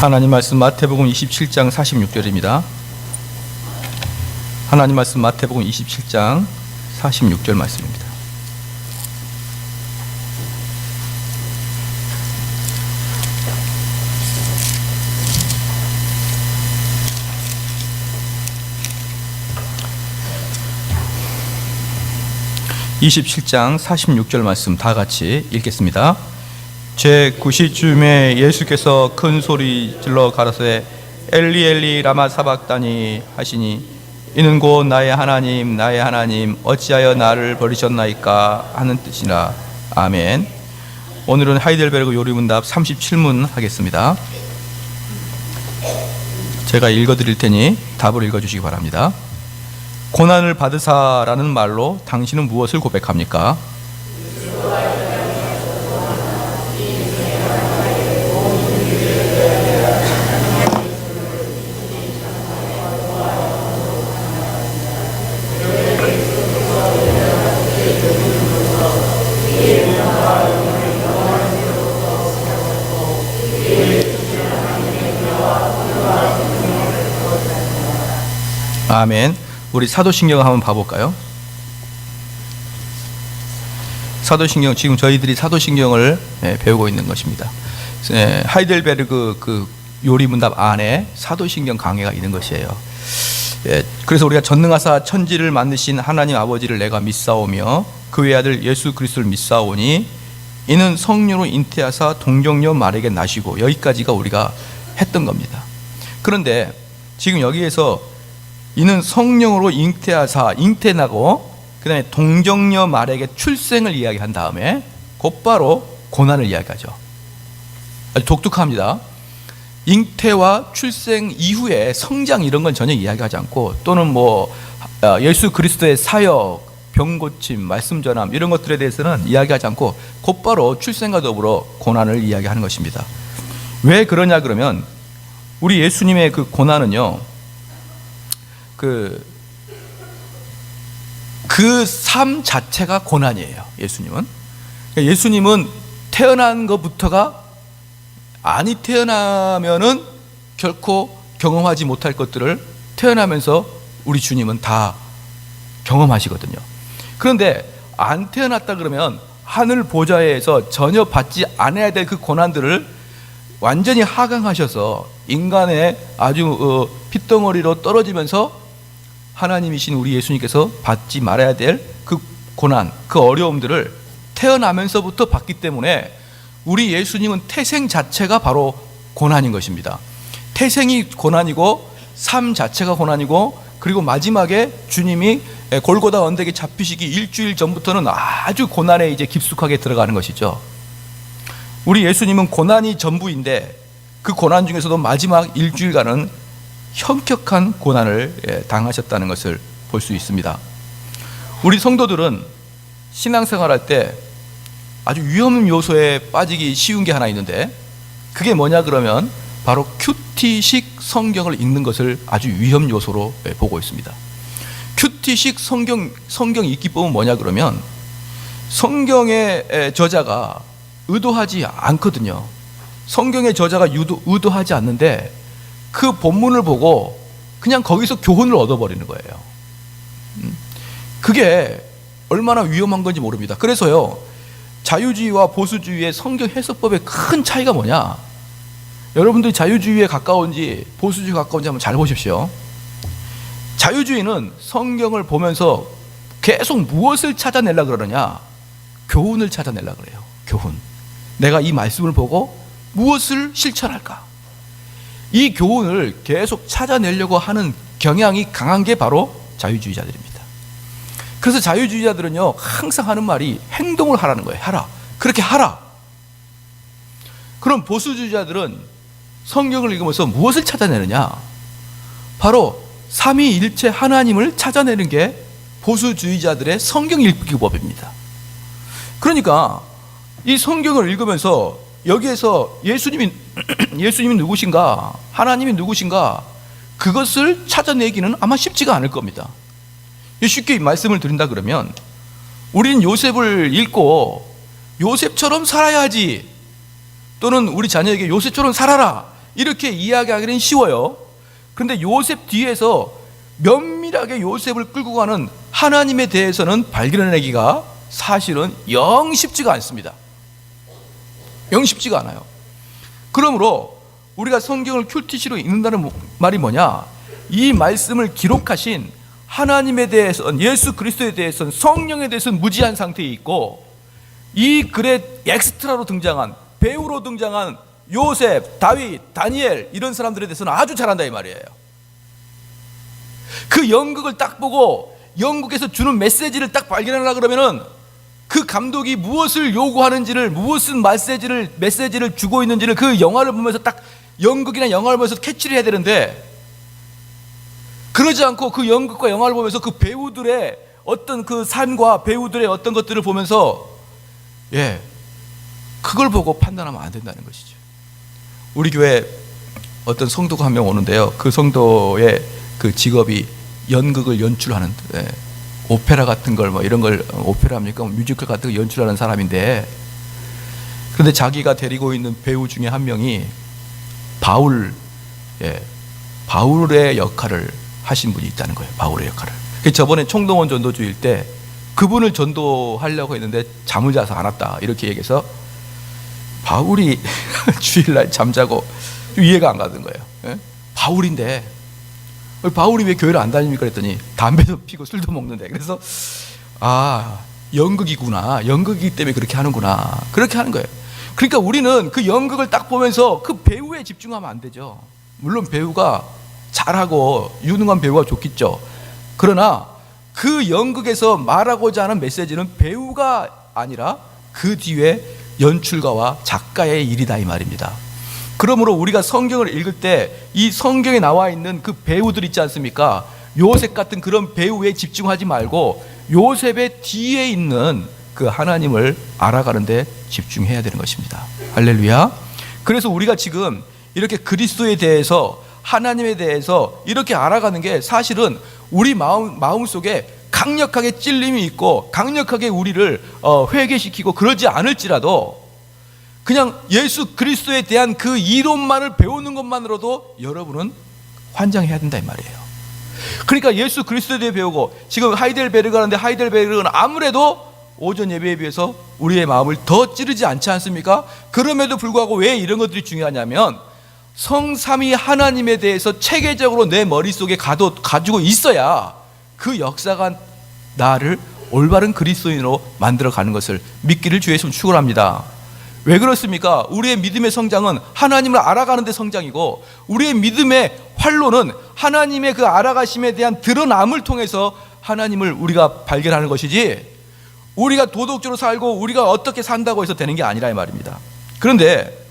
하나님 말씀 마태복음 27장 46절입니다. 하나님 말씀 마태복음 27장 46절 말씀입니다. (27장 46절) 말씀 다 같이 읽겠습니다. 제9시쯤에 예수께서 큰 소리 질러 가라사대 엘리 엘리 라마 사박다니 하시니 이는 곧 나의 하나님 어찌하여 나를 버리셨나이까 하는 뜻이라. 아멘. 오늘은 하이델베르그 요리문답 37문 하겠습니다. 제가 읽어드릴 테니 답을 읽어주시기 바랍니다. 고난을 받으사라는 말로 당신은 무엇을 고백합니까? 아멘. 우리 사도신경 한번 봐볼까요? 사도신경, 지금 저희들이 사도신경을 배우고 있는 것입니다. 하이델베르그 그 요리문답 안에 사도신경 강해가 있는 것이에요. 그래서 우리가 전능하사 천지를 만드신 하나님 아버지를 내가 믿사오며 그 외아들 예수 그리스도를 믿사오니 이는 성령으로 잉태하사 동정녀 마리아에게 나시고, 여기까지가 우리가 했던 겁니다. 그런데 지금 여기에서 이는 성령으로 잉태하사, 잉태나고 그 다음에 동정녀 마리아에게 출생을 이야기한 다음에 곧바로 고난을 이야기하죠. 아주 독특합니다. 잉태와 출생 이후에 성장 이런 건 전혀 이야기하지 않고, 또는 예수 그리스도의 사역, 병고침, 말씀 전함 이런 것들에 대해서는 이야기하지 않고 곧바로 출생과 더불어 고난을 이야기하는 것입니다. 왜 그러냐 그러면 우리 예수님의 그 고난은요, 그 삶 자체가 고난이에요. 예수님은 태어난 것부터가, 아니 태어나면은 결코 경험하지 못할 것들을 태어나면서 우리 주님은 다 경험하시거든요. 그런데 안 태어났다 그러면 하늘 보좌에서 전혀 받지 않아야 될 그 고난들을 완전히 하강하셔서 인간의 아주 핏덩어리로 떨어지면서 하나님이신 우리 예수님께서 받지 말아야 될 그 고난, 그 어려움들을 태어나면서부터 받기 때문에 우리 예수님은 태생 자체가 바로 고난인 것입니다. 태생이 고난이고 삶 자체가 고난이고, 그리고 마지막에 주님이 골고다 언덕에 잡히시기 일주일 전부터는 아주 고난에 이제 깊숙하게 들어가는 것이죠. 우리 예수님은 고난이 전부인데 그 고난 중에서도 마지막 일주일간은 현격한 고난을 당하셨다는 것을 볼 수 있습니다. 우리 성도들은 신앙생활할 때 아주 위험 요소에 빠지기 쉬운 게 하나 있는데, 그게 뭐냐 그러면 바로 큐티식 성경을 읽는 것을 아주 위험 요소로 보고 있습니다. 큐티식 성경 읽기법은 뭐냐 그러면 성경의 저자가 의도하지 않거든요. 성경의 저자가 의도하지 않는데 그 본문을 보고 그냥 거기서 교훈을 얻어버리는 거예요. 그게 얼마나 위험한 건지 모릅니다. 그래서요, 자유주의와 보수주의의 성경 해석법의 큰 차이가 뭐냐, 여러분들이 자유주의에 가까운지 보수주의에 가까운지 한번 잘 보십시오. 자유주의는 성경을 보면서 계속 무엇을 찾아내려고 그러느냐, 교훈을 찾아내려고 그래요. 교훈. 내가 이 말씀을 보고 무엇을 실천할까, 이 교훈을 계속 찾아내려고 하는 경향이 강한 게 바로 자유주의자들입니다. 그래서 자유주의자들은요, 항상 하는 말이 행동을 하라는 거예요. 하라. 그렇게 하라. 그럼 보수주의자들은 성경을 읽으면서 무엇을 찾아내느냐, 바로 삼위일체 하나님을 찾아내는 게 보수주의자들의 성경 읽기법입니다. 그러니까 이 성경을 읽으면서 여기에서 예수님이 누구신가, 하나님이 누구신가, 그것을 찾아내기는 아마 쉽지가 않을 겁니다. 쉽게 말씀을 드린다 그러면 우리는 요셉을 읽고 요셉처럼 살아야지, 또는 우리 자녀에게 요셉처럼 살아라, 이렇게 이야기하기는 쉬워요. 그런데 요셉 뒤에서 면밀하게 요셉을 끌고 가는 하나님에 대해서는 발견해내기가 사실은 영 쉽지가 않습니다. 영 쉽지가 않아요. 그러므로 우리가 성경을 큐티시로 읽는다는 말이 뭐냐? 이 말씀을 기록하신 하나님에 대해서는, 예수 그리스도에 대해서는, 성령에 대해서는 무지한 상태에 있고, 이 글에 엑스트라로 등장한, 배우로 등장한 요셉, 다윗, 다니엘 이런 사람들에 대해서는 아주 잘한다 이 말이에요. 그 연극을 딱 보고 연극에서 주는 메시지를 딱 발견하려고 그러면은 그 감독이 무엇을 요구하는지를, 무슨 메시지를 주고 있는지를 그 영화를 보면서 딱, 연극이나 영화를 보면서 캐치를 해야 되는데, 그러지 않고 그 연극과 영화를 보면서 그 배우들의 어떤 그 삶과 배우들의 어떤 것들을 보면서 그걸 보고 판단하면 안 된다는 것이죠. 우리 교회 어떤 성도가 한 명 오는데요, 그 성도의 그 직업이 연극을 연출하는, 오페라 같은 걸, 뭐 이런 걸, 오페라입니까? 뮤지컬 같은 걸 연출하는 사람인데, 그런데 자기가 데리고 있는 배우 중에 한 명이 바울의 역할을 하신 분이 있다는 거예요. 바울의 역할을. 저번에 총동원 전도주일 때 그분을 전도하려고 했는데 잠을 자서 안 왔다 이렇게 얘기해서 바울이 주일날 잠자고 이해가 안 가는 거예요. 바울인데 바울이 왜 교회를 안 다닙니까? 그랬더니 담배도 피고 술도 먹는데, 그래서 연극이구나, 연극이기 때문에 그렇게 하는구나, 그렇게 하는 거예요. 그러니까 우리는 그 연극을 딱 보면서 그 배우에 집중하면 안 되죠. 물론 배우가 잘하고 유능한 배우가 좋겠죠. 그러나 그 연극에서 말하고자 하는 메시지는 배우가 아니라 그 뒤에 연출가와 작가의 일이다 이 말입니다. 그러므로 우리가 성경을 읽을 때 이 성경에 나와 있는 그 배우들 있지 않습니까? 요셉 같은 그런 배우에 집중하지 말고 요셉의 뒤에 있는 그 하나님을 알아가는 데 집중해야 되는 것입니다. 할렐루야. 그래서 우리가 지금 이렇게 그리스도에 대해서, 하나님에 대해서 이렇게 알아가는 게 사실은 우리 마음 속에 강력하게 찔림이 있고 강력하게 우리를 회개시키고, 그러지 않을지라도 그냥 예수 그리스도에 대한 그 이론만을 배우는 것만으로도 여러분은 환장해야 된다 이 말이에요. 그러니까 예수 그리스도에 대해 배우고, 지금 하이델베르그 하는데 하이델베르그는 아무래도 오전 예배에 비해서 우리의 마음을 더 찌르지 않지 않습니까? 그럼에도 불구하고 왜 이런 것들이 중요하냐면, 성삼위 하나님에 대해서 체계적으로 내 머릿속에 가지고 있어야 그 역사가 나를 올바른 그리스도인으로 만들어가는 것을 믿기를 주의 이름으로 축원합니다. 왜 그렇습니까? 우리의 믿음의 성장은 하나님을 알아가는 데 성장이고, 우리의 믿음의 활로는 하나님의 그 알아가심에 대한 드러남을 통해서 하나님을 우리가 발견하는 것이지, 우리가 도덕적으로 살고 우리가 어떻게 산다고 해서 되는 게 아니라 이 말입니다. 그런데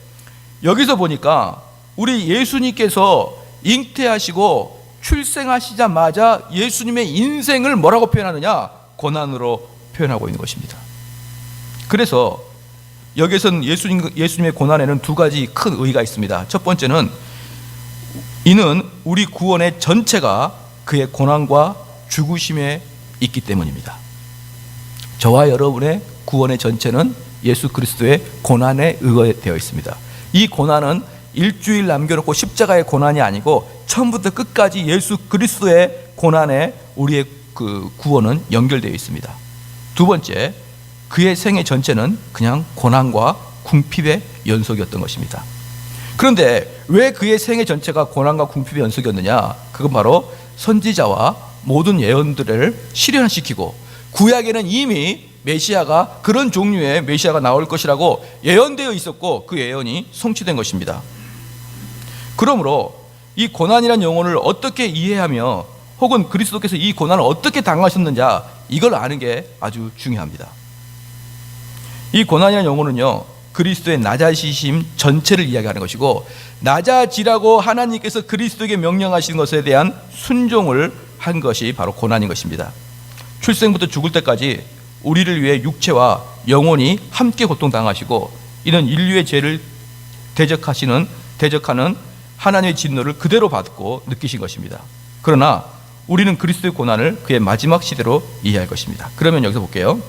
여기서 보니까 우리 예수님께서 잉태하시고 출생하시자마자 예수님의 인생을 뭐라고 표현하느냐? 고난으로 표현하고 있는 것입니다. 그래서 여기서는 예수님의 고난에는 두 가지 큰 의의가 있습니다. 첫 번째는 이는 우리 구원의 전체가 그의 고난과 죽으심에 있기 때문입니다. 저와 여러분의 구원의 전체는 예수 그리스도의 고난에 의거되어 있습니다. 이 고난은 일주일 남겨놓고 십자가의 고난이 아니고 처음부터 끝까지 예수 그리스도의 고난에 우리의 그 구원은 연결되어 있습니다. 두 번째, 그의 생애 전체는 그냥 고난과 궁핍의 연속이었던 것입니다. 그런데 왜 그의 생애 전체가 고난과 궁핍의 연속이었느냐? 그건 바로 선지자와 모든 예언들을 실현시키고, 구약에는 이미 메시아가, 그런 종류의 메시아가 나올 것이라고 예언되어 있었고 그 예언이 성취된 것입니다. 그러므로 이 고난이라는 용어를 어떻게 이해하며, 혹은 그리스도께서 이 고난을 어떻게 당하셨는지 이걸 아는 게 아주 중요합니다. 이 고난이라는 용어는요, 그리스도의 낮아지심 전체를 이야기하는 것이고, 낮아지라고 하나님께서 그리스도에게 명령하신 것에 대한 순종을 한 것이 바로 고난인 것입니다. 출생부터 죽을 때까지 우리를 위해 육체와 영혼이 함께 고통당하시고, 이는 인류의 죄를 대적하는 하나님의 진노를 그대로 받고 느끼신 것입니다. 그러나 우리는 그리스도의 고난을 그의 마지막 시대로 이해할 것입니다. 그러면 여기서 볼게요.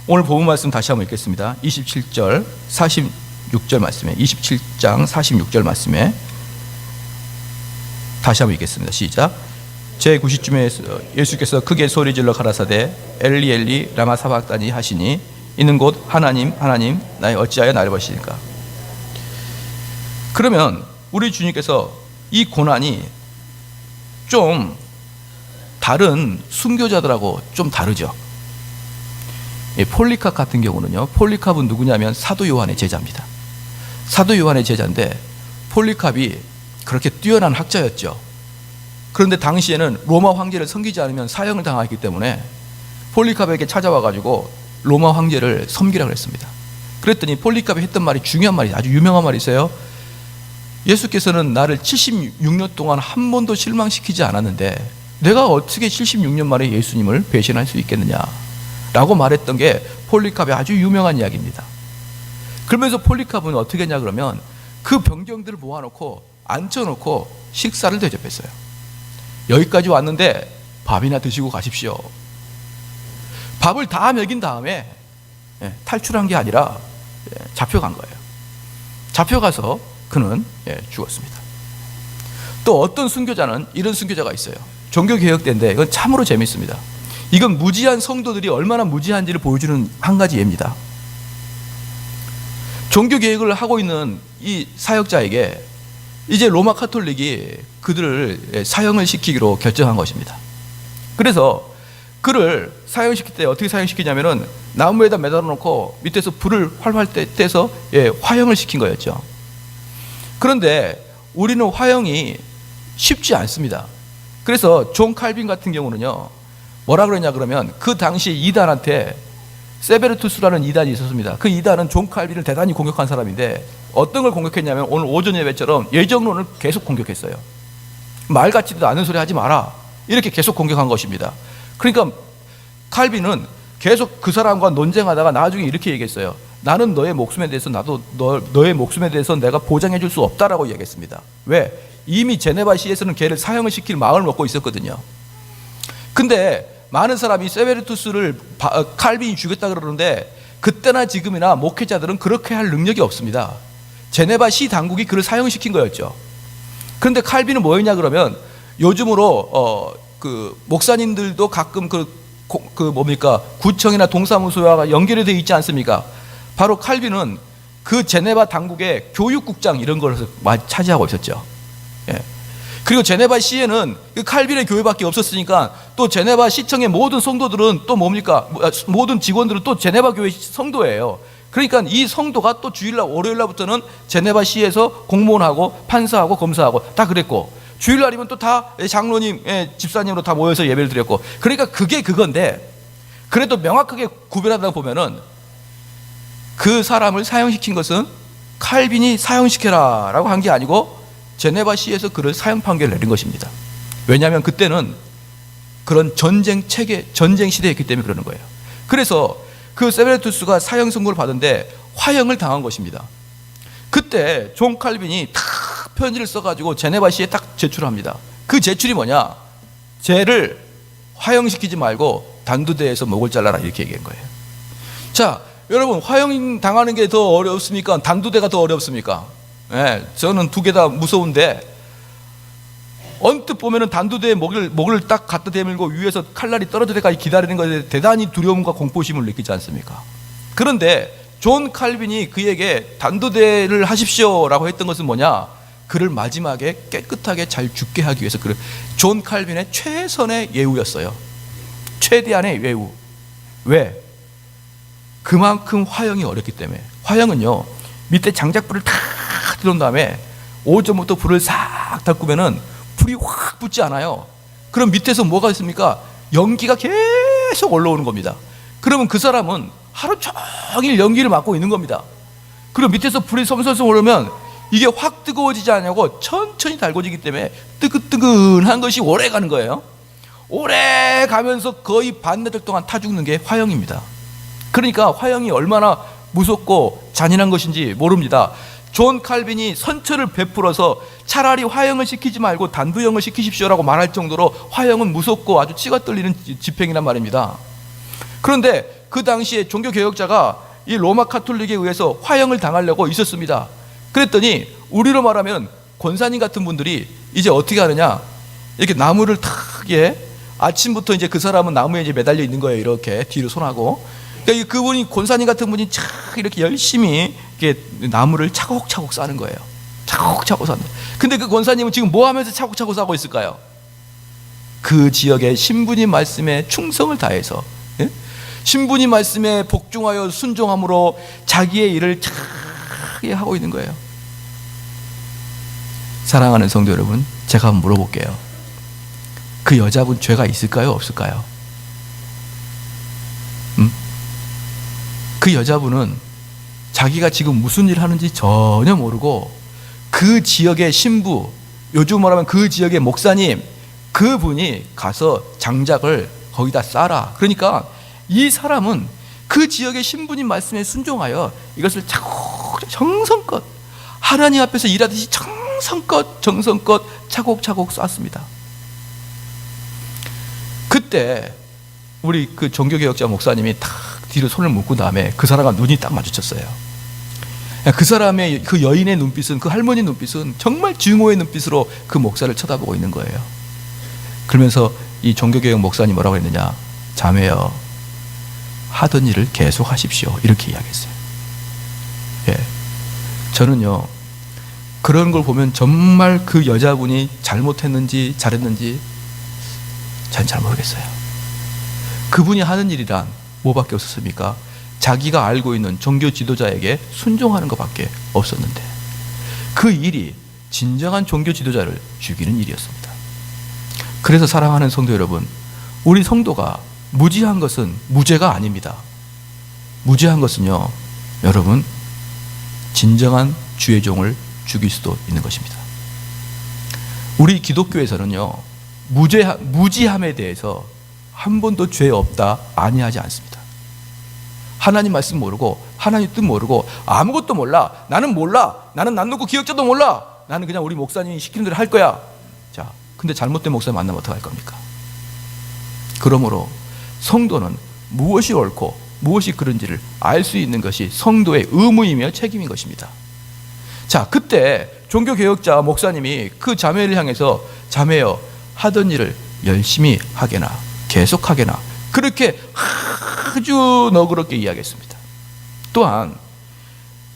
오늘 본문 말씀 다시 한번 읽겠습니다. 27절, 46절 말씀에, 27장 46절 말씀에 다시 한번 읽겠습니다. 시작. 제9시쯤에 예수께서 크게 소리질러 가라사대 엘리 엘리 라마 사박다니 하시니 이는 곧 하나님 하나님 나의 어찌하여 나를 버리시니까. 그러면 우리 주님께서 이 고난이 좀 다른 순교자들하고 좀 다르죠. 폴리캅 같은 경우는요, 폴리캅은 누구냐면 사도 요한의 제자입니다. 사도 요한의 제자인데 폴리캅이 그렇게 뛰어난 학자였죠. 그런데 당시에는 로마 황제를 섬기지 않으면 사형을 당하기 때문에 폴리캅에게 찾아와가지고 로마 황제를 섬기라 그랬습니다. 그랬더니 폴리캅이 했던 말이 중요한 말이, 아주 유명한 말이 있어요. 예수께서는 나를 76년 동안 한 번도 실망시키지 않았는데 내가 어떻게 76년 만에 예수님을 배신할 수 있겠느냐 라고 말했던 게 폴리캅의 아주 유명한 이야기입니다. 그러면서 폴리캅은 어떻게 했냐 그러면 그 병정들을 모아놓고 앉혀놓고 식사를 대접했어요. 여기까지 왔는데 밥이나 드시고 가십시오. 밥을 다 먹인 다음에 탈출한 게 아니라 잡혀간 거예요. 잡혀가서 그는 죽었습니다. 또 어떤 순교자는 이런 순교자가 있어요. 종교개혁 때인데 이건 참으로 재밌습니다. 이건 무지한 성도들이 얼마나 무지한지를 보여주는 한 가지 예입니다. 종교개혁을 하고 있는 이 사역자에게 이제 로마 카톨릭이 그들을 사형을 시키기로 결정한 것입니다. 그래서 그를 사형시킬 때 어떻게 사형시키냐면은 나무에다 매달아 놓고 밑에서 불을 활활 떼서 화형을 시킨 거였죠. 그런데 우리는 화형이 쉽지 않습니다. 그래서 존 칼빈 같은 경우는요, 뭐라 그러냐 그러면 그 당시 이단한테 세베르투스라는 이단이 있었습니다. 그 이단은 존 칼빈을 대단히 공격한 사람인데 어떤 걸 공격했냐면 오늘 오전 예배처럼 예정론을 계속 공격했어요. 말 같지도 않은 소리 하지 마라 이렇게 계속 공격한 것입니다. 그러니까 칼빈은 계속 그 사람과 논쟁하다가 나중에 이렇게 얘기했어요. 나는 너의 목숨에 대해서 나도 너의 목숨에 대해서 내가 보장해 줄 수 없다라고 얘기했습니다. 왜? 이미 제네바 시에서는 걔를 사형을 시킬 마음을 먹고 있었거든요. 근데 많은 사람이 세베르투스를 칼빈이 죽였다 그러는데 그때나 지금이나 목회자들은 그렇게 할 능력이 없습니다. 제네바 시 당국이 그를 사형시킨 거였죠. 그런데 칼빈은 뭐였냐 그러면 요즘으로 그 목사님들도 가끔 구청이나 동사무소와 연결이 되어 있지 않습니까? 바로 칼빈은 그 제네바 당국의 교육국장 이런 걸 차지하고 있었죠. 그리고 제네바 시에는 그 칼빈의 교회밖에 없었으니까 또 제네바 시청의 모든 성도들은 또 모든 직원들은 또 제네바 교회 성도예요. 그러니까 이 성도가 또 주일날 월요일날부터는 제네바 시에서 공무원하고 판사하고 검사하고 다 그랬고 주일날이면 또 다 장로님, 집사님으로 다 모여서 예배를 드렸고 그러니까 그게 그건데 그래도 명확하게 구별하다 보면은 그 사람을 사형시킨 것은 칼빈이 사형시켜라 라고 한 게 아니고 제네바 시에서 그를 사형 판결을 내린 것입니다. 왜냐하면 그때는 그런 전쟁 시대였기 때문에 그러는 거예요. 그래서 그 세베르투스가 사형 선고를 받은데 화형을 당한 것입니다. 그때 존 칼빈이 탁 편지를 써가지고 제네바 시에 딱 제출합니다. 그 제출이 뭐냐? 쟤를 화형시키지 말고 단두대에서 목을 잘라라 이렇게 얘기한 거예요. 자, 여러분 화형 당하는 게 더 어렵습니까? 단두대가 더 어렵습니까? 저는 두 개 다 무서운데 언뜻 보면은 단두대에 목을 딱 갖다 대밀고 위에서 칼날이 떨어질 때까지 기다리는 것에 대단히 두려움과 공포심을 느끼지 않습니까? 그런데 존 칼빈이 그에게 단두대를 하십시오라고 했던 것은 뭐냐? 그를 마지막에 깨끗하게 잘 죽게 하기 위해서 존 칼빈의 최선의 예우였어요. 최대한의 예우. 왜? 그만큼 화형이 어렵기 때문에. 화형은요 밑에 장작불을 다 들어온 다음에 오전부터 불을 싹 다 끄면은 불이 확 붙지 않아요. 그럼 밑에서 뭐가 있습니까? 연기가 계속 올라오는 겁니다. 그러면 그 사람은 하루 종일 연기를 맡고 있는 겁니다. 그리고 밑에서 불이 섬섬섬 오르면 이게 확 뜨거워지지 않냐고 천천히 달궈지기 때문에 뜨끈뜨끈한 것이 오래 가는 거예요. 오래 가면서 거의 반나절 동안 타 죽는 게 화형입니다. 그러니까 화형이 얼마나 무섭고 잔인한 것인지 모릅니다. 존 칼빈이 선처를 베풀어서 차라리 화형을 시키지 말고 단두형을 시키십시오라고 말할 정도로 화형은 무섭고 아주 치가 떨리는 집행이란 말입니다. 그런데 그 당시에 종교개혁자가 이 로마 카톨릭에 의해서 화형을 당하려고 있었습니다. 그랬더니 우리로 말하면 권사님 같은 분들이 이제 어떻게 하느냐, 이렇게 나무를 탁, 아침부터 이제 그 사람은 나무에 이제 매달려 있는 거예요. 이렇게 뒤로 손하고. 그러니까 그분이, 권사님 같은 분이 착 이렇게 열심히 이렇게 나무를 차곡차곡 싸는 거예요. 차곡차곡 싸는. 근데 그 권사님은 지금 뭐 하면서 차곡차곡 싸고 있을까요? 그 지역의 신부님 말씀에 충성을 다해서, 신부님 말씀에 복종하여 순종함으로 자기의 일을 잘 하고 있는 거예요. 사랑하는 성도 여러분, 제가 한번 물어볼게요. 그 여자분 죄가 있을까요? 없을까요? 그 여자분은 자기가 지금 무슨 일을 하는지 전혀 모르고 그 지역의 신부, 요즘 말하면 그 지역의 목사님, 그분이 가서 장작을 거기다 쌓아라. 그러니까 이 사람은 그 지역의 신부님 말씀에 순종하여 이것을 정성껏 하나님 앞에서 일하듯이 정성껏 차곡차곡 쌓았습니다. 그때 우리 그 종교개혁자 목사님이 탁 뒤로 손을 묶은 다음에 그 사람과 눈이 딱 마주쳤어요. 그 사람의, 그 여인의 눈빛은, 그 할머니 눈빛은 정말 증오의 눈빛으로 그 목사를 쳐다보고 있는 거예요. 그러면서 이 종교개혁 목사님 뭐라고 했느냐, 자매여, 하던 일을 계속 하십시오, 이렇게 이야기했어요. 저는요, 그런 걸 보면 정말 그 여자분이 잘못했는지 잘했는지 잘 모르겠어요. 그분이 하는 일이란 뭐밖에 없었습니까? 자기가 알고 있는 종교 지도자에게 순종하는 것밖에 없었는데, 그 일이 진정한 종교 지도자를 죽이는 일이었습니다. 그래서 사랑하는 성도 여러분, 우리 성도가 무지한 것은 무죄가 아닙니다. 무죄한 것은요, 여러분, 진정한 주의 종을 죽일 수도 있는 것입니다. 우리 기독교에서는요, 무지함에 대해서 한 번도 죄 없다 아니하지 않습니다. 하나님 말씀 모르고, 하나님 뜻 모르고, 아무것도 몰라, 나는 난 놓고 기억자도 몰라, 나는 그냥 우리 목사님이 시키는 대로 할 거야. 자, 근데 잘못된 목사님 만나면 어떡할 겁니까? 그러므로 성도는 무엇이 옳고 무엇이 그른지를 알 수 있는 것이 성도의 의무이며 책임인 것입니다. 자, 그때 종교개혁자 목사님이 그 자매를 향해서, 자매여, 하던 일을 열심히 하게나 계속하게나, 그렇게 아주 너그럽게 이야기했습니다. 또한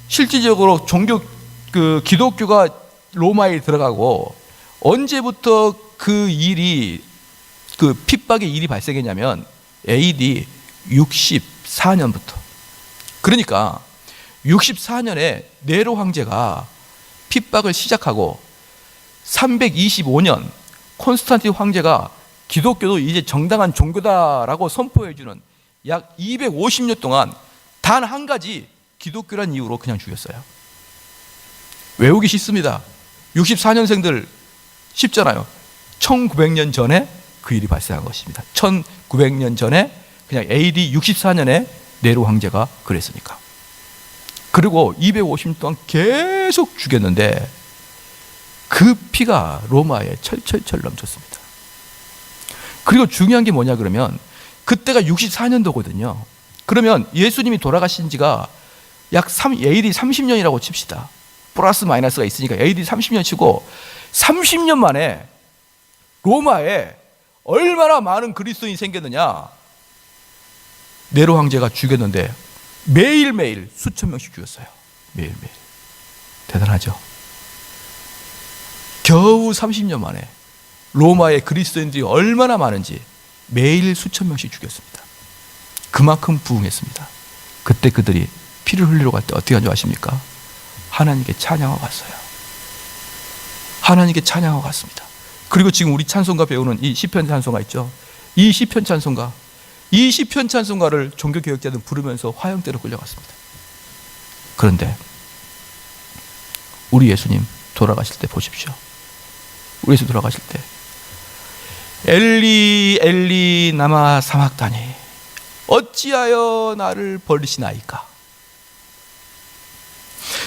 실질적으로 기독교가 로마에 들어가고 언제부터 그 핍박의 일이 발생했냐면 AD 64년부터. 그러니까 64년에 네로 황제가 핍박을 시작하고 325년 콘스탄틴 황제가 기독교도 이제 정당한 종교다라고 선포해주는 약 250년 동안 단 한 가지 기독교란 이유로 그냥 죽였어요. 외우기 쉽습니다. 64년생들 쉽잖아요. 1900년 전에 그 일이 발생한 것입니다. 1900년 전에 그냥 AD 64년에 네로 황제가 그랬으니까. 그리고 250년 동안 계속 죽였는데 그 피가 로마에 철철철 넘쳤습니다. 그리고 중요한 게 뭐냐 그러면 그때가 64년도거든요. 그러면 예수님이 돌아가신 지가 약 AD 30년이라고 칩시다. 플러스 마이너스가 있으니까 AD 30년 치고 30년 만에 로마에 얼마나 많은 그리스도인이 생겼느냐. 네로 황제가 죽였는데 매일매일 수천 명씩 죽였어요. 매일매일. 대단하죠. 겨우 30년 만에 로마의 그리스도인들이 얼마나 많은지 매일 수천 명씩 죽였습니다. 그만큼 부흥했습니다. 그때 그들이 피를 흘리러 갈 때 어떻게 한 줄 아십니까? 하나님께 찬양하고 갔어요. 하나님께 찬양하고 갔습니다. 그리고 지금 우리 찬송가 배우는 이 시편 찬송가 있죠. 이 시편 찬송가를 종교개혁자들은 부르면서 화형대로 끌려갔습니다. 그런데 우리 예수님 돌아가실 때 보십시오. 우리 예수 돌아가실 때 엘리 엘리 나마 사막다니 어찌하여 나를 버리시나이까.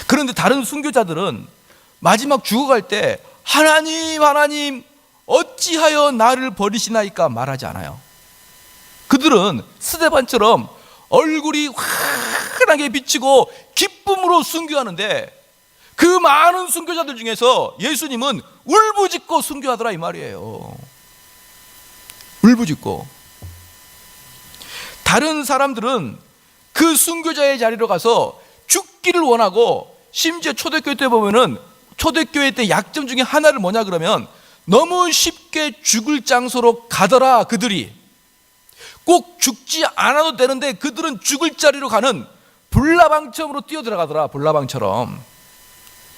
그런데 다른 순교자들은 마지막 죽어갈 때 하나님 하나님 어찌하여 나를 버리시나이까 말하지 않아요. 그들은 스데반처럼 얼굴이 환하게 비치고 기쁨으로 순교하는데 그 많은 순교자들 중에서 예수님은 울부짖고 순교하더라 이 말이에요. 울부짖고. 다른 사람들은 그 순교자의 자리로 가서 죽기를 원하고, 심지어 초대교회 때 보면은 초대교회 때 약점 중에 하나를 뭐냐 그러면 너무 쉽게 죽을 장소로 가더라. 그들이 꼭 죽지 않아도 되는데 그들은 죽을 자리로 가는 불나방처럼으로 뛰어들어가더라. 불나방처럼.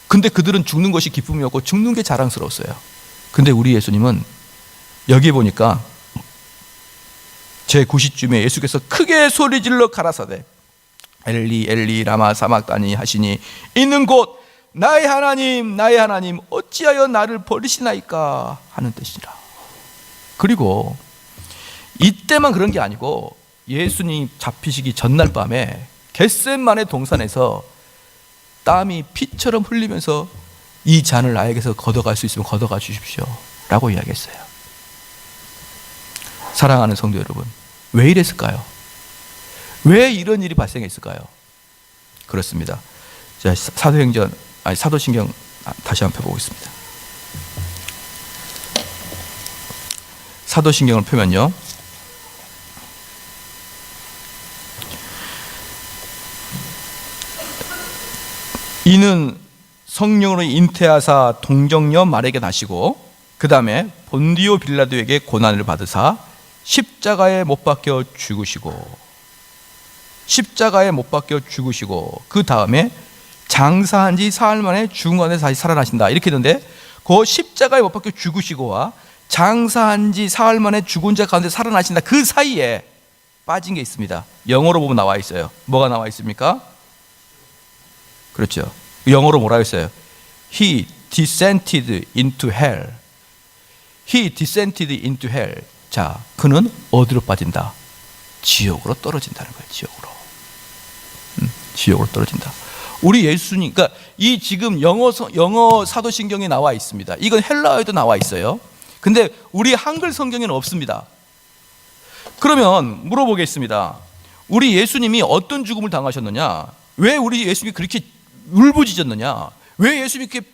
근데 그들은 죽는 것이 기쁨이었고 죽는 게 자랑스러웠어요. 근데 우리 예수님은 여기 보니까 제9시쯤에 예수께서 크게 소리질러 가라사대 엘리 엘리 라마 사막다니 하시니, 있는 곳 나의 하나님 나의 하나님 어찌하여 나를 버리시나이까 하는 뜻이라. 그리고 이때만 그런 게 아니고 예수님 잡히시기 전날 밤에 겟셋마네 동산에서 땀이 피처럼 흘리면서 이 잔을 나에게서 걷어갈 수 있으면 걷어가 주십시오 라고 이야기했어요. 사랑하는 성도 여러분, 왜 이랬을까요? 왜 이런 일이 발생했을까요? 그렇습니다. 자, 사도신경 다시 한번 펴보겠습니다. 사도신경을 펴면요, 이는 성령으로 잉태하사 동정녀 마리아에게 나시고 그 다음에 본디오 빌라도에게 고난을 받으사 십자가에 못 박혀 죽으시고, 십자가에 못 박혀 죽으시고 그 다음에 장사한 지 사흘 만에 죽은 가운데 다시 살아나신다 이렇게 했는데, 그 십자가에 못 박혀 죽으시고와 장사한 지 사흘 만에 죽은 자 가운데 살아나신다 그 사이에 빠진 게 있습니다. 영어로 보면 나와 있어요. 뭐가 나와 있습니까? 그렇죠. 영어로 뭐라고 했어요? He descended into hell. He descended into hell. 자, 그는 어디로 빠진다? 지옥으로 떨어진다는 거예요. 지옥으로 떨어진다. 우리 예수님, 그러니까 이 지금 영어 사도신경에 나와 있습니다. 이건 헬라어에도 나와 있어요. 근데 우리 한글 성경에는 없습니다. 그러면 물어보겠습니다. 우리 예수님이 어떤 죽음을 당하셨느냐? 왜 우리 예수님이 그렇게 울부짖었느냐? 왜 예수님이 이렇게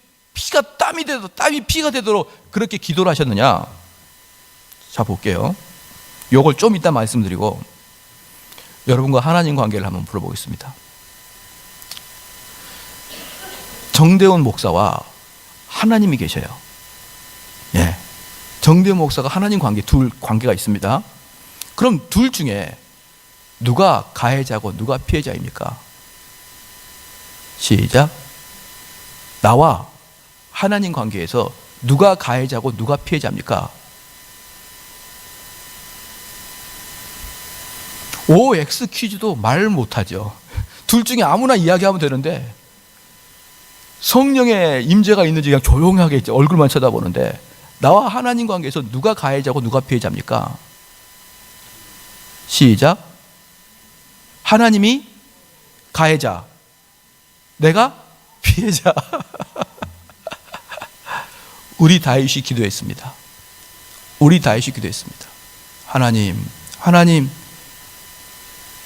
땀이 피가 되도록 그렇게 기도를 하셨느냐? 자, 볼게요. 요걸 좀 이따 말씀드리고 여러분과 하나님 관계를 한번 물어보겠습니다. 정대원 목사와 하나님이 계셔요. 예. 정대원 목사가 하나님 둘 관계가 있습니다. 그럼 둘 중에 누가 가해자고 누가 피해자입니까? 시작. 나와 하나님 관계에서 누가 가해자고 누가 피해자입니까? OX 퀴즈도 말 못하죠. 둘 중에 아무나 이야기하면 되는데 성령의 임재가 있는지 그냥 조용하게 얼굴만 쳐다보는데, 나와 하나님 관계에서 누가 가해자고 누가 피해자입니까? 시작. 하나님이 가해자, 내가 피해자. 우리 다윗이 기도했습니다. 하나님,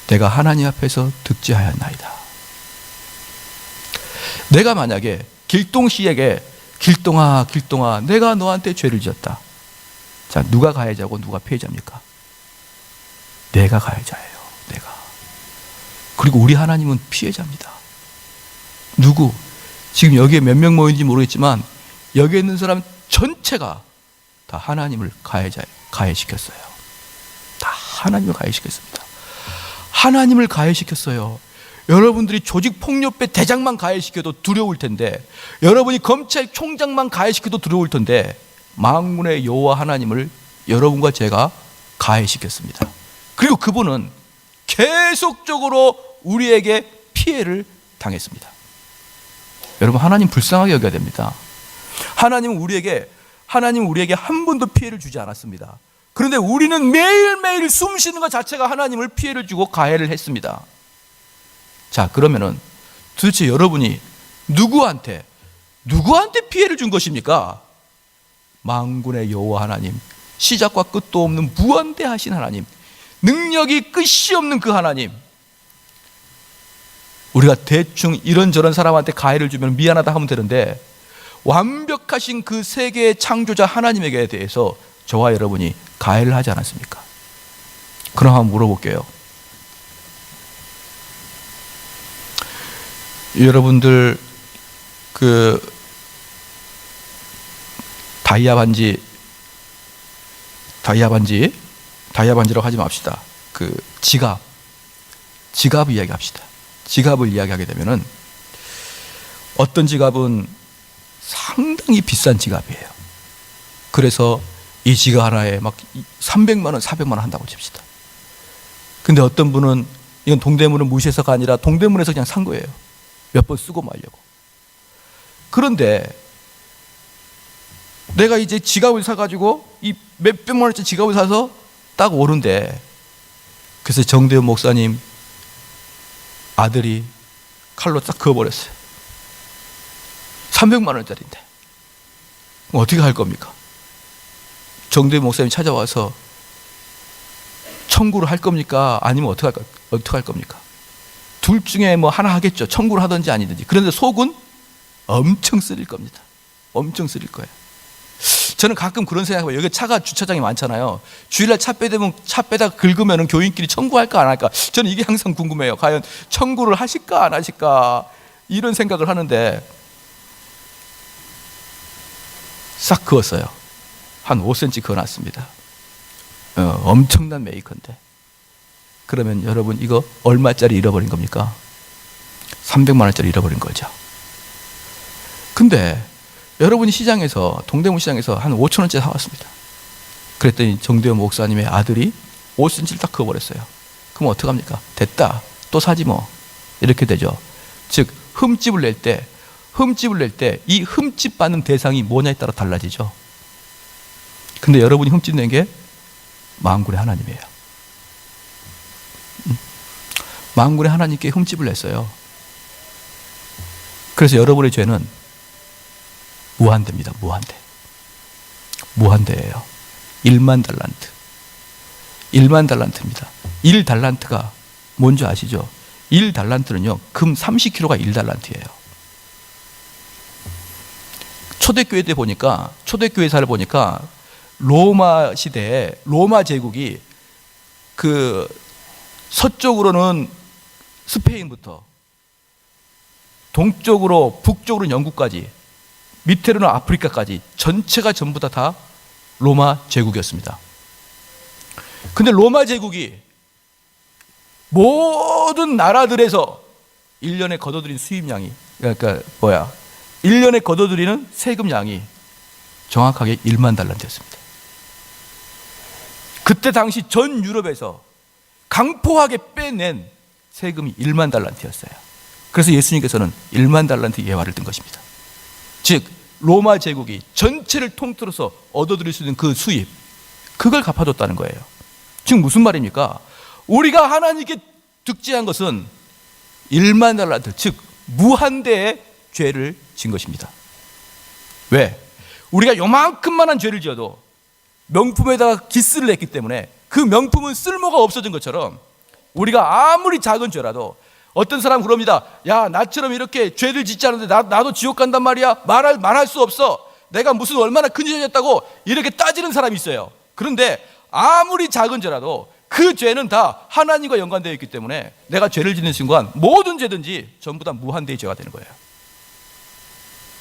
내가 하나님 앞에서 득죄하였나이다. 내가 만약에 길동씨에게 길동아 내가 너한테 죄를 지었다. 자, 누가 가해자고 누가 피해자입니까? 내가 가해자예요. 내가. 그리고 우리 하나님은 피해자입니다. 누구? 지금 여기에 몇 명 모인지 모르겠지만 여기에 있는 사람 전체가 다 하나님을 가해시켰어요. 다 하나님을 가해시켰습니다. 하나님을 가해시켰어요. 여러분들이 조직폭력배 대장만 가해시켜도 두려울 텐데, 여러분이 검찰총장만 가해시켜도 두려울 텐데, 만군의 여호와 하나님을 여러분과 제가 가해시켰습니다. 그리고 그분은 계속적으로 우리에게 피해를 당했습니다. 여러분, 하나님 불쌍하게 여겨야 됩니다. 하나님은 우리에게 한 번도 피해를 주지 않았습니다. 그런데 우리는 매일매일 숨 쉬는 것 자체가 하나님을 피해를 주고 가해를 했습니다. 자, 그러면은 도대체 여러분이 누구한테 피해를 준 것입니까? 만군의 여호와 하나님, 시작과 끝도 없는 무한대하신 하나님, 능력이 끝이 없는 그 하나님, 우리가 대충 이런저런 사람한테 가해를 주면 미안하다 하면 되는데, 완벽하신 그 세계의 창조자 하나님에게 대해서 저와 여러분이 가해를 하지 않았습니까? 그럼 한번 물어볼게요. 여러분들 그 다이아 반지라고 하지 맙시다. 그 지갑 이야기합시다. 지갑을 이야기하게 되면은 어떤 지갑은 상당히 비싼 지갑이에요. 그래서 이 지갑 하나에 막 300만 원, 400만 원 한다고 칩시다. 근데 어떤 분은 이건 동대문을 무시해서가 아니라 동대문에서 그냥 산 거예요. 몇 번 쓰고 말려고. 그런데 내가 이제 지갑을 사가지고 이 몇백만 원짜리 지갑을 사서 딱 오른데, 그래서 정대훈 목사님 아들이 칼로 딱 그어버렸어요. 300만 원짜리인데 그럼 어떻게 할 겁니까? 정대훈 목사님이 찾아와서 청구를 할 겁니까? 아니면 어떻게 할 겁니까? 둘 중에 뭐 하나 하겠죠. 청구를 하든지 아니든지. 그런데 속은 엄청 쓰릴 겁니다. 엄청 쓰릴 거예요. 저는 가끔 그런 생각해요. 여기 차가 주차장이 많잖아요. 주일날 차 빼다가 긁으면 교인끼리 청구할까 안 할까? 저는 이게 항상 궁금해요. 과연 청구를 하실까 안 하실까? 이런 생각을 하는데 싹 그었어요. 한 5cm 그어놨습니다. 엄청난 메이커인데. 그러면 여러분 이거 얼마짜리 잃어버린 겁니까? 300만 원짜리 잃어버린 거죠. 근데 여러분이 시장에서, 동대문 시장에서 한 5천 원짜리 사왔습니다. 그랬더니 정대훈 목사님의 아들이 5cm를 딱 그어버렸어요. 그럼 어떡합니까? 됐다, 또 사지 뭐, 이렇게 되죠. 즉 흠집을 낼 때 이 흠집 받는 대상이 뭐냐에 따라 달라지죠. 근데 여러분이 흠집 낸 게 만군의 하나님이에요. 만군의 하나님께 흠집을 냈어요. 그래서 여러분의 죄는 무한대입니다. 무한대예요. 1만 달란트. 1만 달란트입니다. 1달란트가 뭔지 아시죠? 1달란트는요, 금 30kg가 1달란트예요. 초대교회사를 보니까 로마 시대에 로마 제국이 그 서쪽으로는 스페인부터 동쪽으로 북쪽으로는 영국까지 밑에로는 아프리카까지 전체가 전부 다 로마 제국이었습니다. 근데 로마 제국이 모든 나라들에서 1년에 거둬들인 수입량이, 그러니까 1년에 거둬들이는 세금량이 정확하게 1만 달란트였습니다. 그때 당시 전 유럽에서 강포하게 빼낸 세금이 1만 달란트였어요. 그래서 예수님께서는 1만 달란트 예화를 든 것입니다. 즉 로마 제국이 전체를 통틀어서 얻어들일 수 있는 그 수입, 그걸 갚아줬다는 거예요. 지금 무슨 말입니까? 우리가 하나님께 득지한 것은 1만 달란트, 즉 무한대의 죄를 진 것입니다. 왜? 우리가 요만큼만한 죄를 지어도 명품에다가 기스를 냈기 때문에 그 명품은 쓸모가 없어진 것처럼, 우리가 아무리 작은 죄라도, 어떤 사람은 그럽니다. 야, 나처럼 이렇게 죄를 짓지 않은데 나도 지옥 간단 말이야? 말할 수 없어. 내가 무슨 얼마나 큰 죄였다고 이렇게 따지는 사람이 있어요. 그런데 아무리 작은 죄라도 그 죄는 다 하나님과 연관되어 있기 때문에 내가 죄를 짓는 순간 모든 죄든지 전부 다 무한대의 죄가 되는 거예요.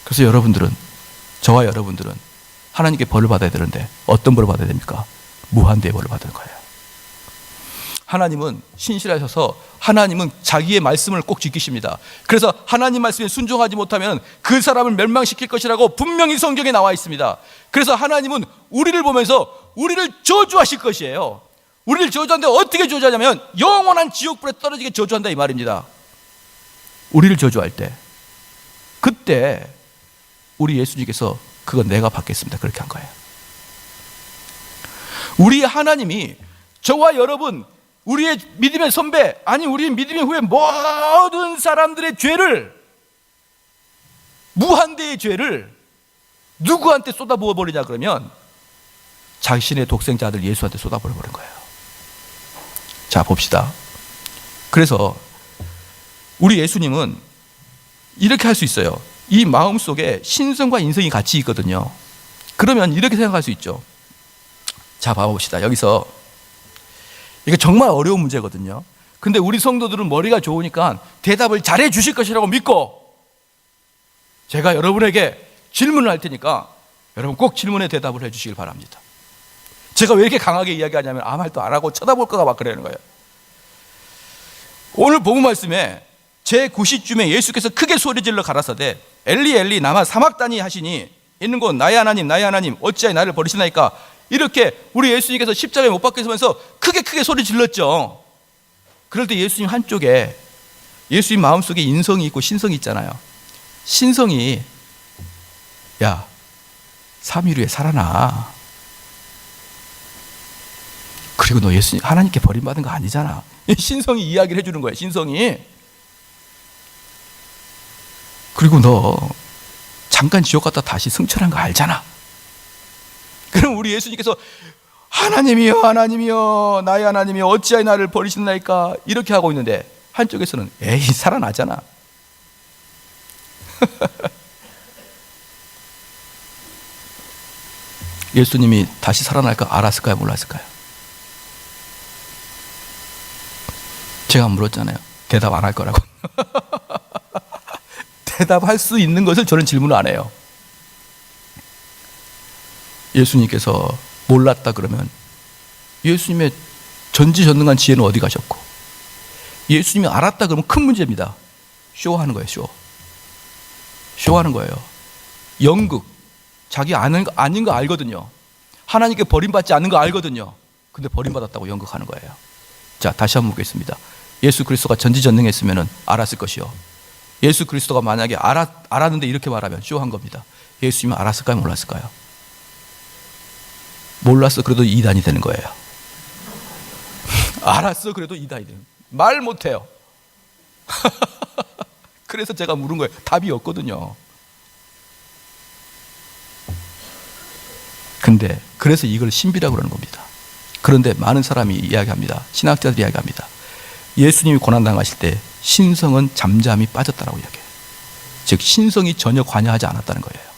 그래서 저와 여러분들은 하나님께 벌을 받아야 되는데 어떤 벌을 받아야 됩니까? 무한대의 벌을 받는 거예요. 하나님은 신실하셔서 하나님은 자기의 말씀을 꼭 지키십니다. 그래서 하나님 말씀에 순종하지 못하면 그 사람을 멸망시킬 것이라고 분명히 성경에 나와 있습니다. 그래서 하나님은 우리를 보면서 우리를 저주하실 것이에요. 우리를 저주하는데 어떻게 저주하냐면 영원한 지옥불에 떨어지게 저주한다 이 말입니다. 우리를 저주할 때, 그때 우리 예수님께서 그건 내가 받겠습니다, 그렇게 한 거예요. 우리 하나님이 저와 여러분, 우리의 믿음의 선배, 아니 우리 믿음의 후에 모든 사람들의 죄를, 무한대의 죄를 누구한테 쏟아부어 버리냐 그러면 자신의 독생자 아들 예수한테 쏟아부어 버린 거예요. 자, 봅시다. 그래서 우리 예수님은 이렇게 할 수 있어요. 이 마음속에 신성과 인성이 같이 있거든요. 그러면 이렇게 생각할 수 있죠. 자, 봐봅시다. 여기서 이게 정말 어려운 문제거든요. 근데 우리 성도들은 머리가 좋으니까 대답을 잘해 주실 것이라고 믿고, 제가 여러분에게 질문을 할 테니까 여러분 꼭 질문에 대답을 해 주시길 바랍니다. 제가 왜 이렇게 강하게 이야기하냐면 아무 말도 안 하고 쳐다볼까가 막 그러는 거예요. 오늘 복음 말씀에 제9시쯤에 예수께서 크게 소리질러 가라사대 엘리 엘리 나마 사막다니 하시니 있는 곳 나의 하나님 어찌하여 나를 버리시나이까. 이렇게 우리 예수님께서 십자가에 못 박히시면서 크게 소리 질렀죠. 그럴 때 예수님 한쪽에 예수님 마음속에 인성이 있고 신성이 있잖아요. 신성이 야 3일 후에 살아나. 그리고 너 예수님 하나님께 버림받은 거 아니잖아. 신성이 이야기를 해주는 거예요. 신성이. 그리고 너 잠깐 지옥 갔다 다시 승천한 거 알잖아. 그럼 우리 예수님께서 하나님이여 나의 하나님이여 어찌하여 나를 버리시나이까 이렇게 하고 있는데 한쪽에서는 에이 살아나잖아. 예수님이 다시 살아날까 알았을까요? 몰랐을까요? 제가 물었잖아요. 대답 안 할 거라고. 대답할 수 있는 것을 저는 질문을 안 해요. 예수님께서 몰랐다 그러면 예수님의 전지전능한 지혜는 어디 가셨고, 예수님이 알았다 그러면 큰 문제입니다. 쇼하는 거예요. 쇼하는 거예요. 연극. 자기 아닌 거 알거든요. 하나님께 버림받지 않는 거 알거든요. 근데 버림받았다고 연극하는 거예요. 자, 다시 한번 묻겠습니다. 예수 그리스도가 전지전능했으면 알았을 것이요. 예수 그리스도가 만약에 알았는데 이렇게 말하면 쇼한 겁니다. 예수님은 알았을까요? 몰랐을까요? 몰랐어. 그래도 이단이 되는 거예요. 알았어. 그래도 이단이 되는 거예요. 말 못해요. 그래서 제가 물은 거예요. 답이 없거든요. 근데 그래서 이걸 신비라고 그러는 겁니다. 그런데 많은 사람이 이야기합니다. 신학자들이 이야기합니다. 예수님이 고난당하실 때 신성은 잠잠히 빠졌다라고 이야기해요. 즉 신성이 전혀 관여하지 않았다는 거예요.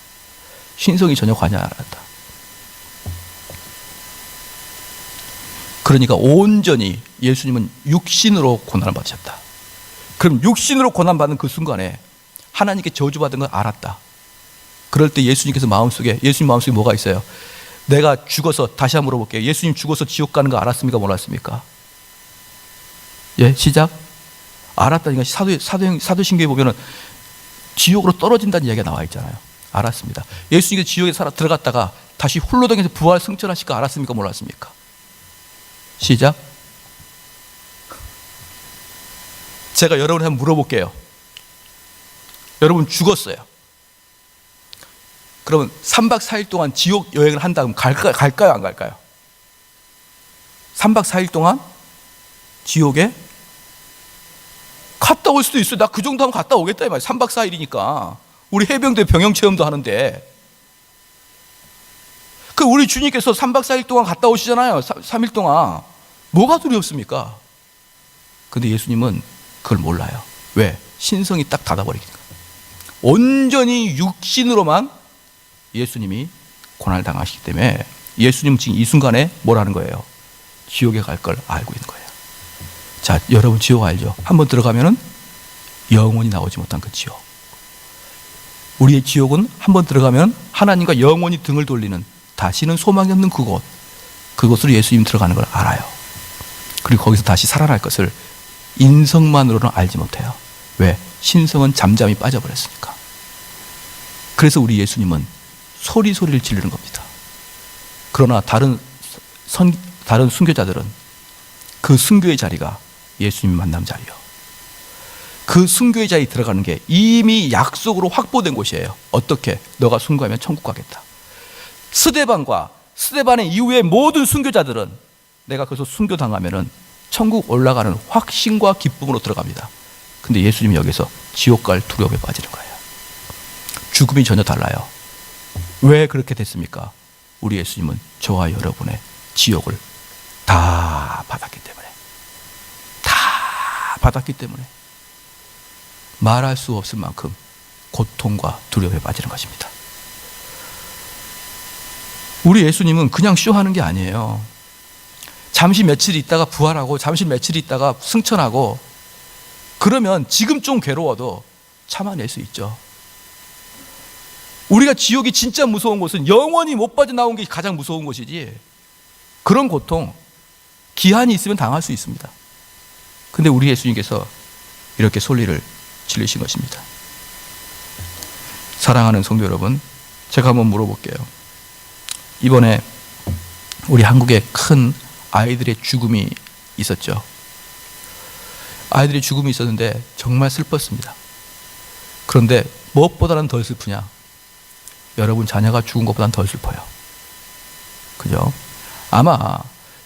신성이 전혀 관여하지 않았다. 그러니까 온전히 예수님은 육신으로 고난을 받으셨다. 그럼 육신으로 고난받는 그 순간에 하나님께 저주받은 걸 알았다. 그럴 때 예수님 마음속에 뭐가 있어요? 내가 죽어서, 다시 한번 물어볼게요. 예수님 죽어서 지옥 가는 거 알았습니까? 몰랐습니까? 예, 시작. 알았다니까. 사도신경에 보면은 지옥으로 떨어진다는 이야기가 나와 있잖아요. 알았습니다. 예수님께서 지옥에 들어갔다가 다시 홀로당에서 부활 승천하실 거 알았습니까? 몰랐습니까? 시작. 제가 여러분한테 한번 물어볼게요. 여러분 죽었어요. 그러면 3박 4일 동안 지옥 여행을 한다 그러면 갈까요? 안 갈까요? 3박 4일 동안 지옥에 갔다 올 수도 있어요. 나 그 정도 하면 갔다 오겠다 이 말이에요. 3박 4일이니까. 우리 해병대 병영체험도 하는데. 그 우리 주님께서 3박 4일 동안 갔다 오시잖아요. 3일 동안. 뭐가 두렵습니까? 근데 예수님은 그걸 몰라요. 왜? 신성이 딱 닫아버리기 때문에. 온전히 육신으로만 예수님이 고난을 당하시기 때문에 예수님은 지금 이 순간에 뭐라는 거예요? 지옥에 갈 걸 알고 있는 거예요. 자, 여러분 지옥 알죠? 한번 들어가면은 영원히 나오지 못한 그 지옥. 우리의 지옥은 한번 들어가면 하나님과 영원히 등을 돌리는, 다시는 소망이 없는 그곳. 그곳으로 예수님 들어가는 걸 알아요. 그리고 거기서 다시 살아날 것을 인성만으로는 알지 못해요. 왜? 신성은 잠잠히 빠져버렸으니까. 그래서 우리 예수님은 소리를 지르는 겁니다. 그러나 다른 순교자들은 그 순교의 자리가 예수님 만남 자리요. 그 순교의 자리에 들어가는 게 이미 약속으로 확보된 곳이에요. 어떻게? 너가 순교하면 천국 가겠다. 스데반의 이후의 모든 순교자들은 내가 거기서 순교당하면은 천국 올라가는 확신과 기쁨으로 들어갑니다. 근데 예수님이 여기서 지옥 갈 두려움에 빠지는 거예요. 죽음이 전혀 달라요. 왜 그렇게 됐습니까? 우리 예수님은 저와 여러분의 지옥을 다 받았기 때문에. 말할 수 없을 만큼 고통과 두려움에 빠지는 것입니다. 우리 예수님은 그냥 쇼하는 게 아니에요. 잠시 며칠 있다가 부활하고 잠시 며칠 있다가 승천하고 그러면 지금 좀 괴로워도 참아낼 수 있죠. 우리가 지옥이 진짜 무서운 곳은 영원히 못 빠져나온 게 가장 무서운 곳이지, 그런 고통 기한이 있으면 당할 수 있습니다. 근데 우리 예수님께서 이렇게 솔리를 지르신 것입니다. 사랑하는 성도 여러분, 제가 한번 물어볼게요. 이번에 우리 한국에 큰 아이들의 죽음이 있었죠. 아이들의 죽음이 있었는데 정말 슬펐습니다. 그런데 무엇보다는 덜 슬프냐? 여러분 자녀가 죽은 것보다는 덜 슬퍼요. 그죠? 아마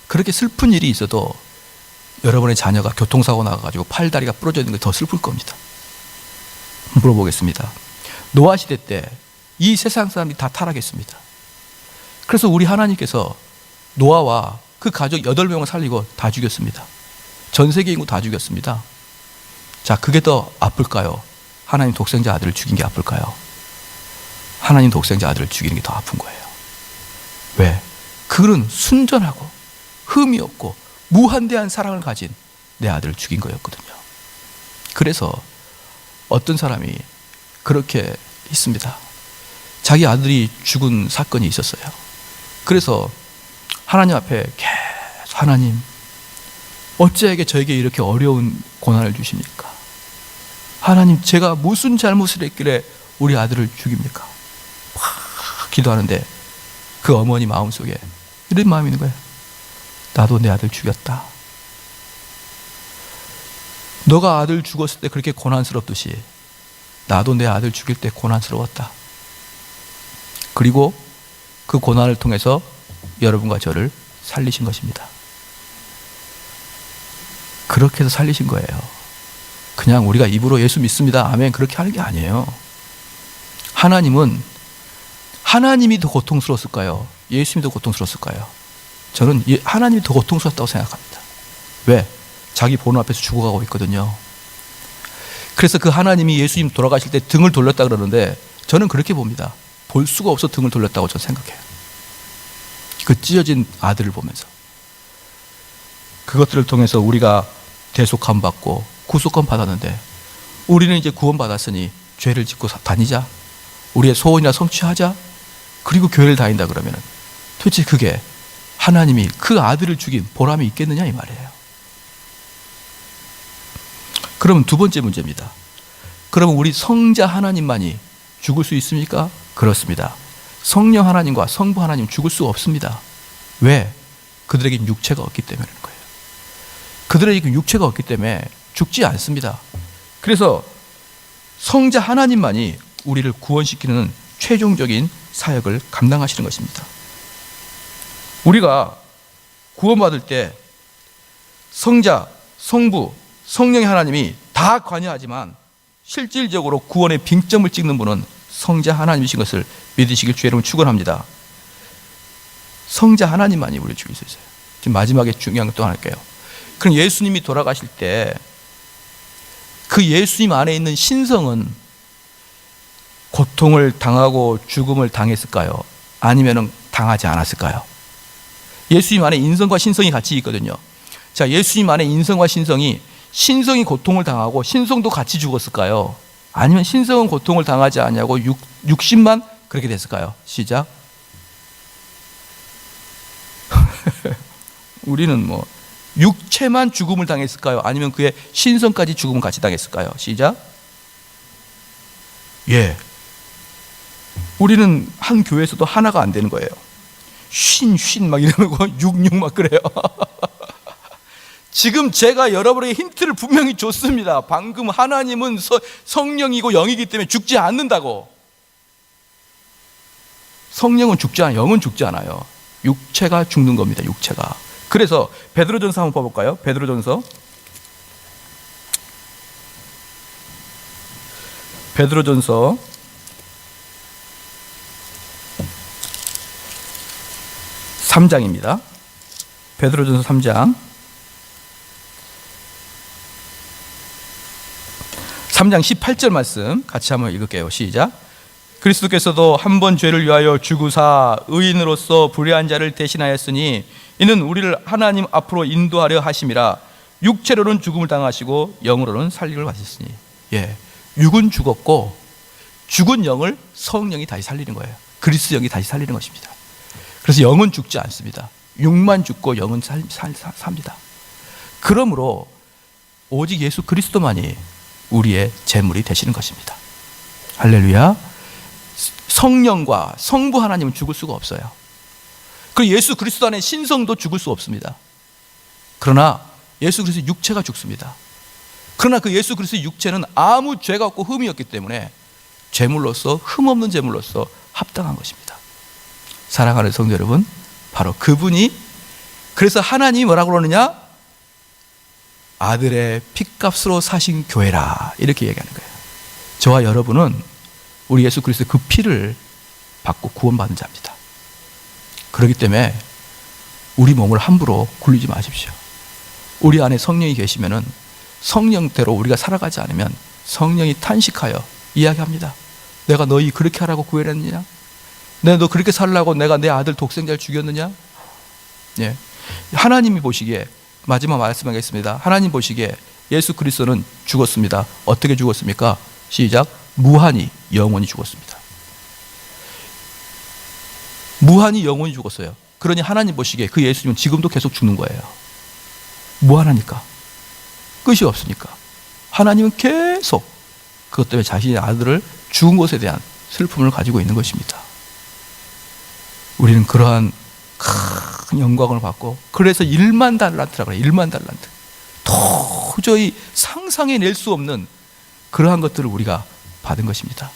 그렇게 슬픈 일이 있어도 여러분의 자녀가 교통사고 나가지고 팔다리가 부러져 있는 게 더 슬플 겁니다. 물어보겠습니다. 노아 시대 때 이 세상 사람들이 다 타락했습니다. 그래서 우리 하나님께서 노아와 그 가족 8명을 살리고 다 죽였습니다. 전 세계 인구 다 죽였습니다. 자, 그게 더 아플까요? 하나님 독생자 아들을 죽인 게 아플까요? 하나님 독생자 아들을 죽이는 게 더 아픈 거예요. 왜? 그는 순전하고 흠이 없고 무한대한 사랑을 가진 내 아들을 죽인 거였거든요. 그래서 어떤 사람이 그렇게 했습니다. 자기 아들이 죽은 사건이 있었어요. 그래서 하나님 앞에 계속, 하나님 어찌하게 저에게 이렇게 어려운 고난을 주십니까? 하나님, 제가 무슨 잘못을 했길래 우리 아들을 죽입니까? 막 기도하는데 그 어머니 마음속에 이런 마음이 있는 거예요. 나도 내 아들 죽였다. 너가 아들 죽었을 때 그렇게 고난스럽듯이 나도 내 아들 죽일 때 고난스러웠다. 그리고 그 고난을 통해서 여러분과 저를 살리신 것입니다. 그렇게 해서 살리신 거예요. 그냥 우리가 입으로 예수 믿습니다, 아멘, 그렇게 하는 게 아니에요. 하나님은, 하나님이 더 고통스러웠을까요? 예수님이 더 고통스러웠을까요? 저는 하나님이 더 고통스럽다고 생각합니다. 왜? 자기 보는 앞에서 죽어가고 있거든요. 그래서 그 하나님이 예수님 돌아가실 때 등을 돌렸다 그러는데 저는 그렇게 봅니다. 볼 수가 없어 등을 돌렸다고 저는 생각해요. 그 찢어진 아들을 보면서. 그것들을 통해서 우리가 대속함 받고 구속함 받았는데 우리는 이제 구원 받았으니 죄를 짓고 다니자, 우리의 소원이나 성취하자, 그리고 교회를 다닌다 그러면 도대체 그게 하나님이 그 아들을 죽인 보람이 있겠느냐 이 말이에요. 그러면 두 번째 문제입니다. 그러면 우리 성자 하나님만이 죽을 수 있습니까? 그렇습니다. 성령 하나님과 성부 하나님 죽을 수 없습니다. 왜? 그들에게 육체가 없기 때문에 그런 거예요. 그들에게 육체가 없기 때문에 죽지 않습니다. 그래서 성자 하나님만이 우리를 구원시키는 최종적인 사역을 감당하시는 것입니다. 우리가 구원받을 때 성자, 성부, 성령의 하나님이 다 관여하지만 실질적으로 구원의 빙점을 찍는 분은 성자 하나님이신 것을 믿으시길 주의 이름으로 축원합니다. 성자 하나님만이 우리를 죽일 수 있어요. 지금 마지막에 중요한 것 또 하나 할게요. 그럼 예수님이 돌아가실 때 그 예수님 안에 있는 신성은 고통을 당하고 죽음을 당했을까요? 아니면 당하지 않았을까요? 예수님 안에 인성과 신성이 같이 있거든요. 자, 예수님 안에 인성과 신성이 고통을 당하고 신성도 같이 죽었을까요? 아니면 신성은 고통을 당하지 않냐고 육신만 그렇게 됐을까요? 시작. 우리는 뭐 육체만 죽음을 당했을까요? 아니면 그의 신성까지 죽음을 같이 당했을까요? 시작. 예. 우리는 한 교회에서도 하나가 안 되는 거예요. 쉰 막 이러고 육육 막 그래요. 지금 제가 여러분에게 힌트를 분명히 줬습니다. 방금 하나님은 성령이고 영이기 때문에 죽지 않는다고. 성령은 죽지 않아요. 영은 죽지 않아요. 육체가 죽는 겁니다. 육체가. 그래서 베드로전서 한번 봐볼까요? 베드로전서 3장입니다. 베드로전서 3장 3장 18절 말씀 같이 한번 읽을게요. 시작. 그리스도께서도 한 번 죄를 위하여 죽으사 의인으로서 불의한 자를 대신하였으니 이는 우리를 하나님 앞으로 인도하려 하심이라. 육체로는 죽음을 당하시고 영으로는 살림을 받으셨으니. 예, 육은 죽었고 죽은 영을 성령이 다시 살리는 거예요. 그리스도 영이 다시 살리는 것입니다. 그래서 영은 죽지 않습니다. 육만 죽고 영은 삽니다. 그러므로 오직 예수 그리스도만이 우리의 재물이 되시는 것입니다. 할렐루야. 성령과 성부 하나님은 죽을 수가 없어요. 그리고 예수 그리스도 안에 신성도 죽을 수 없습니다. 그러나 예수 그리스도 육체가 죽습니다. 그러나 그 예수 그리스도 육체는 아무 죄가 없고 흠이 없기 때문에 제물로서, 흠없는 제물로서 합당한 것입니다. 사랑하는 성도 여러분, 바로 그분이, 그래서 하나님이 뭐라고 그러느냐? 아들의 핏값으로 사신 교회라, 이렇게 얘기하는 거예요. 저와 여러분은 우리 예수 그리스도의 그 피를 받고 구원받은 자입니다. 그렇기 때문에 우리 몸을 함부로 굴리지 마십시오. 우리 안에 성령이 계시면은 성령대로 우리가 살아가지 않으면 성령이 탄식하여 이야기합니다. 내가 너희 그렇게 하라고 구원했느냐? 내가 너 그렇게 살라고 내가 내 아들 독생자를 죽였느냐? 예. 하나님이 보시기에, 마지막 말씀하겠습니다. 하나님 보시기에 예수 그리스도는 죽었습니다. 어떻게 죽었습니까? 시작. 무한히 영원히 죽었습니다. 무한히 영원히 죽었어요. 그러니 하나님 보시기에 그 예수님은 지금도 계속 죽는 거예요. 무한하니까, 끝이 없으니까 하나님은 계속 그것 때문에 자신의 아들을 죽은 것에 대한 슬픔을 가지고 있는 것입니다. 우리는 그러한 큰 영광을 받고, 그래서 1만 달란트라고 해요. 1만 달란트. 도저히 상상해낼 수 없는 그러한 것들을 우리가 받은 것입니다.